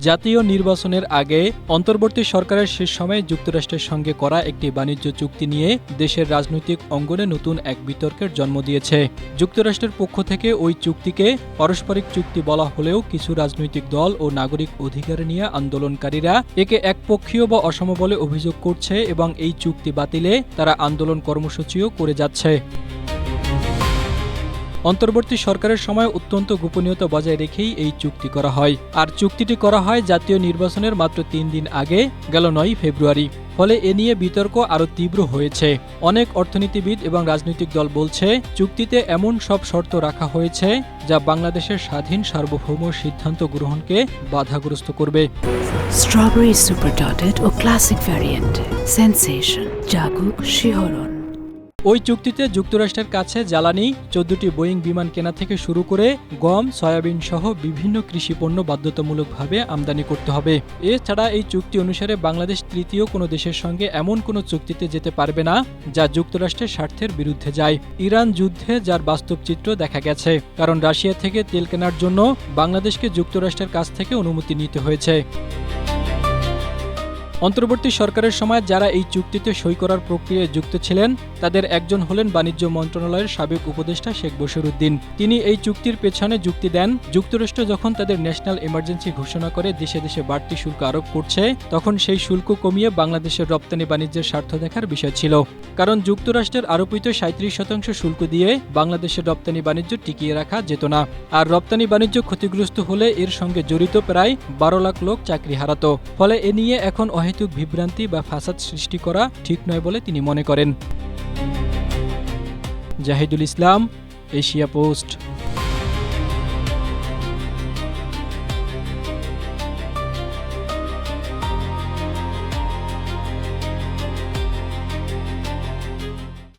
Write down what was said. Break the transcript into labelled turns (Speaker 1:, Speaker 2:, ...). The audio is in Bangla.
Speaker 1: জাতীয় নির্বাচনের আগে অন্তর্বর্তী সরকারের শেষ সময়ে যুক্তরাষ্ট্রের সঙ্গে করা একটি বাণিজ্য চুক্তি নিয়ে দেশের রাজনৈতিক অঙ্গনে নতুন এক বিতর্কের জন্ম দিয়েছে। যুক্তরাষ্ট্রের পক্ষ থেকে ওই চুক্তিকে পারস্পরিক চুক্তি বলা হলেও কিছু রাজনৈতিক দল ও নাগরিক অধিকার নিয়ে আন্দোলনকারীরা একে একপক্ষীয় বা অসম বলে অভিযোগ করছে এবং এই চুক্তি বাতিলে তারা আন্দোলন কর্মসূচিও করে যাচ্ছে। অন্তর্বর্তী সরকারের সময় অত্যন্ত গোপনীয়তা বজায় রেখেই এই চুক্তি করা হয়। আর চুক্তিটি করা হয় জাতীয় নির্বাচনের মাত্র ৩ দিন আগে, গেল ৯ ফেব্রুয়ারি। ফলে এ নিয়ে বিতর্ক আরও তীব্র হয়েছে। অনেক অর্থনীতিবিদ এবং রাজনৈতিক দল বলছে, চুক্তিতে এমন সব শর্ত রাখা হয়েছে যা বাংলাদেশের স্বাধীন সার্বভৌম সিদ্ধান্ত গ্রহণকে বাধাগ্রস্ত করবে।
Speaker 2: স্ট্রবেরি সুপার ডটেড ও ক্লাসিক ভ্যারিয়েন্টে সেনসেশন জাগুক শিহরণ।
Speaker 1: ওই চুক্তিতে যুক্তরাষ্ট্রের কাছে জ্বালানি, 14টি বোয়িং বিমান কেনা থেকে শুরু করে গম, সয়াবিন সহ বিভিন্ন কৃষিপণ্য বাধ্যতামূলকভাবে আমদানি করতে হবে। এছাড়া এই চুক্তি অনুসারে বাংলাদেশ তৃতীয় কোনো দেশের সঙ্গে এমন কোনো চুক্তিতে যেতে পারবে না যা যুক্তরাষ্ট্রের স্বার্থের বিরুদ্ধে যায়। ইরান যুদ্ধে যার বাস্তব চিত্র দেখা গেছে, কারণ রাশিয়া থেকে তেল কেনার জন্য বাংলাদেশকে যুক্তরাষ্ট্রের কাছ থেকে অনুমতি নিতে হয়েছে। অন্তর্বর্তী সরকারের সময় যারা এই চুক্তিতে সই করার প্রক্রিয়ায় যুক্ত ছিলেন তাদের একজন হলেন বাণিজ্য মন্ত্রণালয়ের সাবেক উপদেষ্টা শেখ বশিরউদ্দিন। তিনি এই চুক্তির পেছনে যুক্তি দেন, যুক্তরাষ্ট্র যখন তাদের ন্যাশনাল এমার্জেন্সি ঘোষণা করে দেশে দেশে বাড়তি শুল্ক আরোপ করছে, তখন সেই শুল্ক কমিয়ে বাংলাদেশের রপ্তানি বাণিজ্যের স্বার্থ দেখার বিষয় ছিল। কারণ যুক্তরাষ্ট্রের আরোপিত 37% শুল্ক দিয়ে বাংলাদেশের রপ্তানি বাণিজ্য টিকিয়ে রাখা যেত না। আর রপ্তানি বাণিজ্য ক্ষতিগ্রস্ত হলে এর সঙ্গে জড়িত প্রায় 12 লাখ লোক চাকরি হারাত। ফলে এ নিয়ে এখন অহেতুক বিভ্রান্তি বা ফাসাদ সৃষ্টি করা ঠিক নয় বলে তিনি মনে করেন। জাহিদুল ইসলাম, এশিয়া পোস্ট।